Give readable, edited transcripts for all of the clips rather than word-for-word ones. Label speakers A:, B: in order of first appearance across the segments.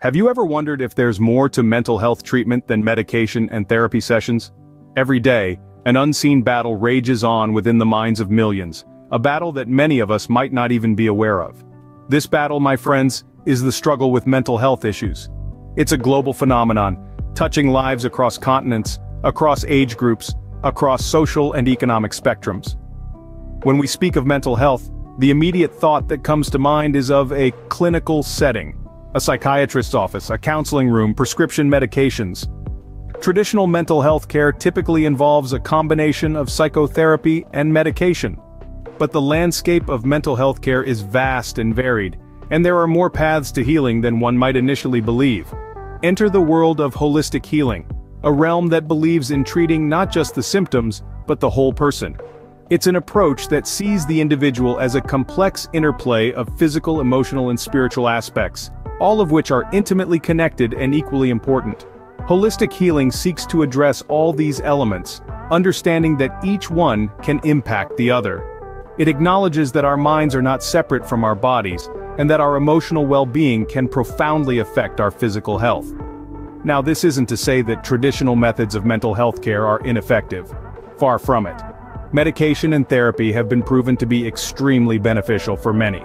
A: Have you ever wondered if there's more to mental health treatment than medication and therapy sessions? Every day, an unseen battle rages on within the minds of millions, a battle that many of us might not even be aware of. This battle, my friends, is the struggle with mental health issues. It's a global phenomenon, touching lives across continents, across age groups, across social and economic spectrums. When we speak of mental health, the immediate thought that comes to mind is of a clinical setting. A psychiatrist's office, a counseling room, prescription medications. Traditional mental health care typically involves a combination of psychotherapy and medication. But the landscape of mental health care is vast and varied, and there are more paths to healing than one might initially believe. Enter the world of holistic healing, a realm that believes in treating not just the symptoms, but the whole person. It's an approach that sees the individual as a complex interplay of physical, emotional, and spiritual aspects, all of which are intimately connected and equally important. Holistic healing seeks to address all these elements, understanding that each one can impact the other. It acknowledges that our minds are not separate from our bodies, and that our emotional well-being can profoundly affect our physical health. Now, this isn't to say that traditional methods of mental health care are ineffective. Far from it. Medication and therapy have been proven to be extremely beneficial for many.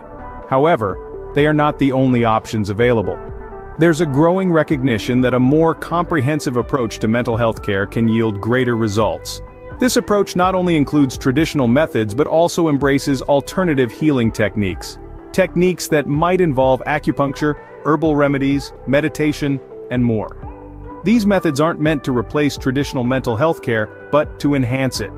A: However, they are not the only options available. There's a growing recognition that a more comprehensive approach to mental health care can yield greater results. This approach not only includes traditional methods but also embraces alternative healing techniques. Techniques that might involve acupuncture, herbal remedies, meditation, and more. These methods aren't meant to replace traditional mental health care, but to enhance it.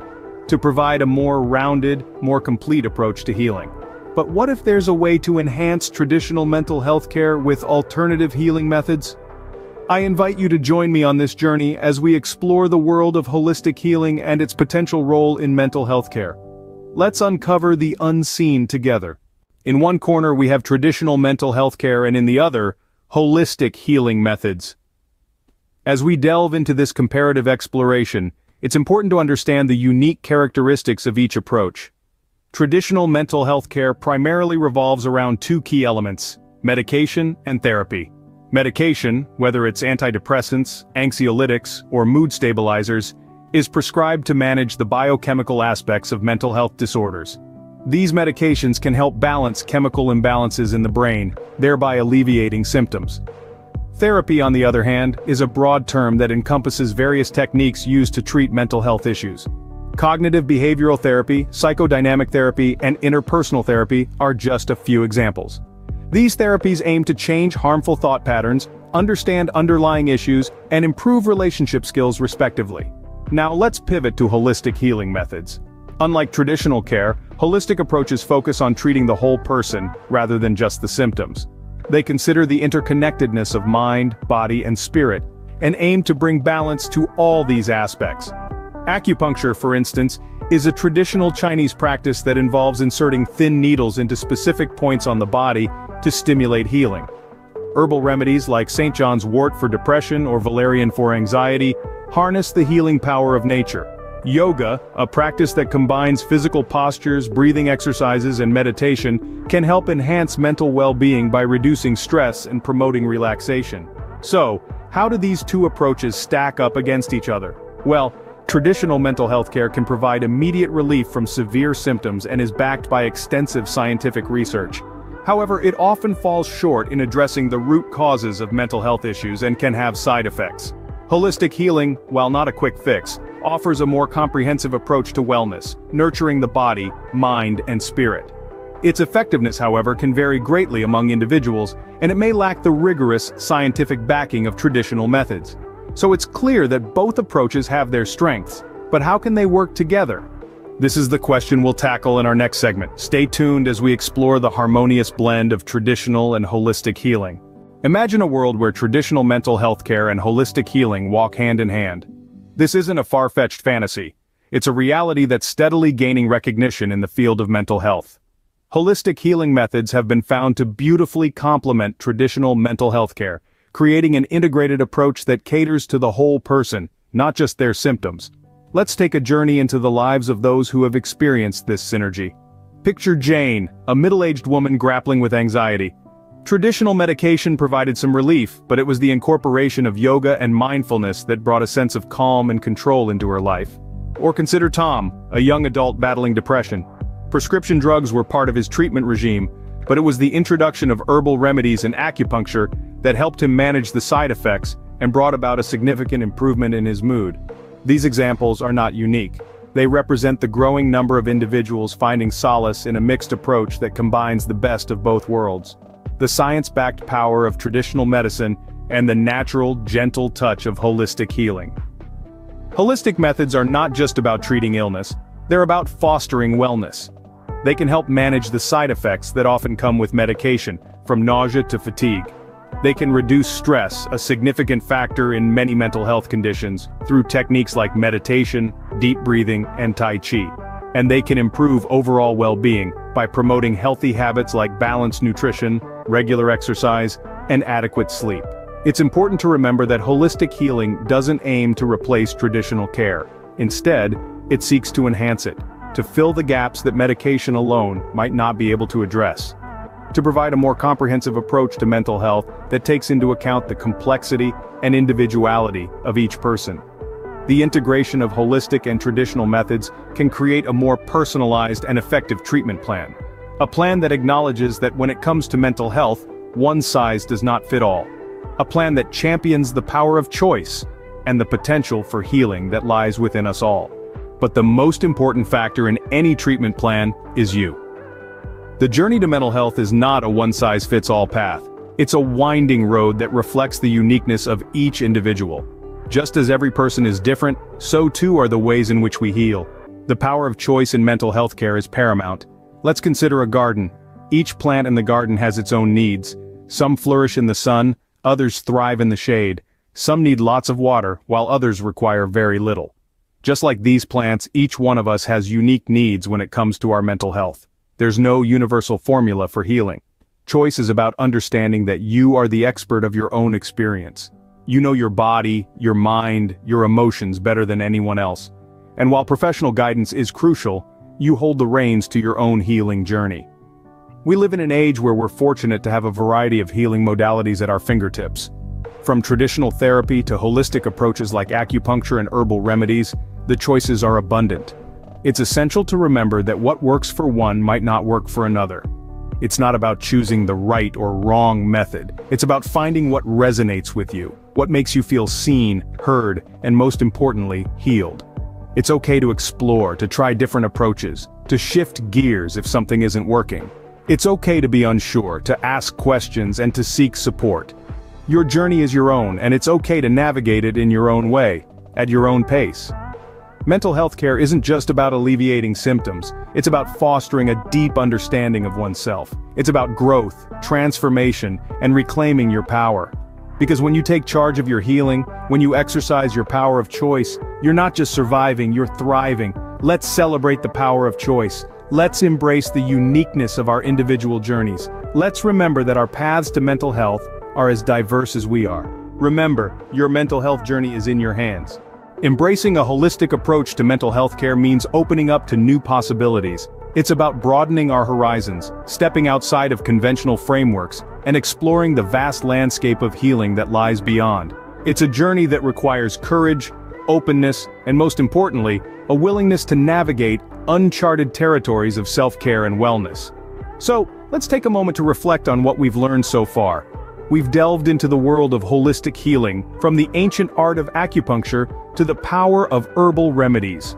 A: To provide a more rounded, more complete approach to healing. But what if there's a way to enhance traditional mental health care with alternative healing methods? I invite you to join me on this journey as we explore the world of holistic healing and its potential role in mental health care. Let's uncover the unseen together. In one corner we have traditional mental health care and in the other, holistic healing methods. As we delve into this comparative exploration, it's important to understand the unique characteristics of each approach. Traditional mental health care primarily revolves around two key elements: medication and therapy. Medication, whether it's antidepressants, anxiolytics, or mood stabilizers, is prescribed to manage the biochemical aspects of mental health disorders. These medications can help balance chemical imbalances in the brain, thereby alleviating symptoms. Therapy, on the other hand, is a broad term that encompasses various techniques used to treat mental health issues. Cognitive behavioral therapy, psychodynamic therapy, and interpersonal therapy are just a few examples. These therapies aim to change harmful thought patterns, understand underlying issues, and improve relationship skills respectively. Now let's pivot to holistic healing methods. Unlike traditional care, holistic approaches focus on treating the whole person rather than just the symptoms. They consider the interconnectedness of mind, body, and spirit, and aim to bring balance to all these aspects. Acupuncture, for instance, is a traditional Chinese practice that involves inserting thin needles into specific points on the body to stimulate healing. Herbal remedies like St. John's wort for depression or valerian for anxiety harness the healing power of nature. Yoga, a practice that combines physical postures, breathing exercises, and meditation, can help enhance mental well-being by reducing stress and promoting relaxation. So, how do these two approaches stack up against each other? Well, traditional mental health care can provide immediate relief from severe symptoms and is backed by extensive scientific research. However, it often falls short in addressing the root causes of mental health issues and can have side effects. Holistic healing, while not a quick fix, offers a more comprehensive approach to wellness, nurturing the body, mind, and spirit. Its effectiveness, however, can vary greatly among individuals, and it may lack the rigorous, scientific backing of traditional methods. So it's clear that both approaches have their strengths, but how can they work together? This is the question we'll tackle in our next segment. Stay tuned as we explore the harmonious blend of traditional and holistic healing. Imagine a world where traditional mental health care and holistic healing walk hand in hand. This isn't a far-fetched fantasy. It's a reality that's steadily gaining recognition in the field of mental health. Holistic healing methods have been found to beautifully complement traditional mental health care, creating an integrated approach that caters to the whole person, not just their symptoms. Let's take a journey into the lives of those who have experienced this synergy. Picture Jane, a middle-aged woman grappling with anxiety. Traditional medication provided some relief, but it was the incorporation of yoga and mindfulness that brought a sense of calm and control into her life. Or consider Tom, a young adult battling depression. Prescription drugs were part of his treatment regime, but it was the introduction of herbal remedies and acupuncture that helped him manage the side effects and brought about a significant improvement in his mood. These examples are not unique. They represent the growing number of individuals finding solace in a mixed approach that combines the best of both worlds. The science-backed power of traditional medicine and the natural, gentle touch of holistic healing. Holistic methods are not just about treating illness, they're about fostering wellness. They can help manage the side effects that often come with medication, from nausea to fatigue. They can reduce stress, a significant factor in many mental health conditions, through techniques like meditation, deep breathing, and Tai Chi. And they can improve overall well-being by promoting healthy habits like balanced nutrition, regular exercise, and adequate sleep. It's important to remember that holistic healing doesn't aim to replace traditional care. Instead, it seeks to enhance it, to fill the gaps that medication alone might not be able to address. To provide a more comprehensive approach to mental health that takes into account the complexity and individuality of each person. The integration of holistic and traditional methods can create a more personalized and effective treatment plan. A plan that acknowledges that when it comes to mental health, one size does not fit all. A plan that champions the power of choice and the potential for healing that lies within us all. But the most important factor in any treatment plan is you. The journey to mental health is not a one-size-fits-all path. It's a winding road that reflects the uniqueness of each individual. Just as every person is different, so too are the ways in which we heal. The power of choice in mental health care is paramount. Let's consider a garden. Each plant in the garden has its own needs. Some flourish in the sun, others thrive in the shade. Some need lots of water, while others require very little. Just like these plants, each one of us has unique needs when it comes to our mental health. There's no universal formula for healing. Choice is about understanding that you are the expert of your own experience. You know your body, your mind, your emotions better than anyone else. And while professional guidance is crucial, you hold the reins to your own healing journey. We live in an age where we're fortunate to have a variety of healing modalities at our fingertips. From traditional therapy to holistic approaches like acupuncture and herbal remedies, the choices are abundant. It's essential to remember that what works for one might not work for another. It's not about choosing the right or wrong method. It's about finding what resonates with you, what makes you feel seen, heard, and most importantly, healed. It's okay to explore, to try different approaches, to shift gears if something isn't working. It's okay to be unsure, to ask questions, and to seek support. Your journey is your own, and it's okay to navigate it in your own way, at your own pace. Mental health care isn't just about alleviating symptoms, it's about fostering a deep understanding of oneself. It's about growth, transformation, and reclaiming your power. Because when you take charge of your healing, when you exercise your power of choice, you're not just surviving, you're thriving. Let's celebrate the power of choice. Let's embrace the uniqueness of our individual journeys. Let's remember that our paths to mental health are as diverse as we are. Remember, your mental health journey is in your hands. Embracing a holistic approach to mental health care means opening up to new possibilities. It's about broadening our horizons, stepping outside of conventional frameworks, and exploring the vast landscape of healing that lies beyond. It's a journey that requires courage, openness, and most importantly, a willingness to navigate uncharted territories of self-care and wellness. So, let's take a moment to reflect on what we've learned so far. We've delved into the world of holistic healing, from the ancient art of acupuncture to the power of herbal remedies.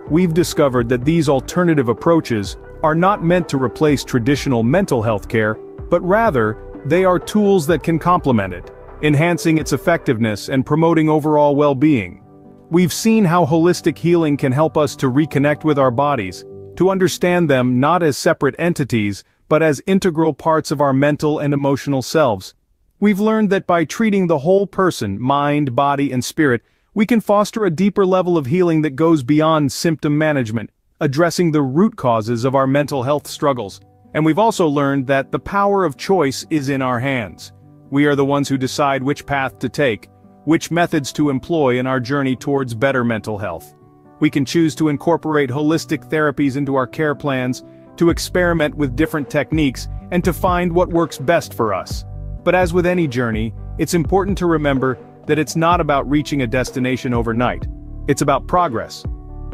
A: We've discovered that these alternative approaches are not meant to replace traditional mental health care, but rather, they are tools that can complement it, enhancing its effectiveness and promoting overall well-being. We've seen how holistic healing can help us to reconnect with our bodies, to understand them not as separate entities, but as integral parts of our mental and emotional selves. We've learned that by treating the whole person, mind, body, and spirit, we can foster a deeper level of healing that goes beyond symptom management, addressing the root causes of our mental health struggles. And we've also learned that the power of choice is in our hands. We are the ones who decide which path to take, which methods to employ in our journey towards better mental health. We can choose to incorporate holistic therapies into our care plans, to experiment with different techniques, and to find what works best for us. But as with any journey, it's important to remember that it's not about reaching a destination overnight. It's about progress,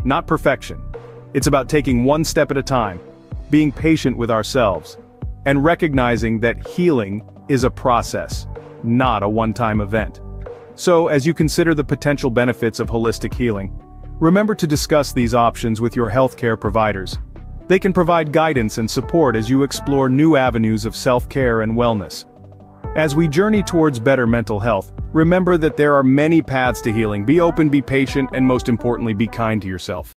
A: not perfection. It's about taking one step at a time, being patient with ourselves, and recognizing that healing is a process, not a one-time event. So, as you consider the potential benefits of holistic healing, remember to discuss these options with your healthcare providers. They can provide guidance and support as you explore new avenues of self-care and wellness. As we journey towards better mental health, remember that there are many paths to healing. Be open, be patient, and most importantly, be kind to yourself.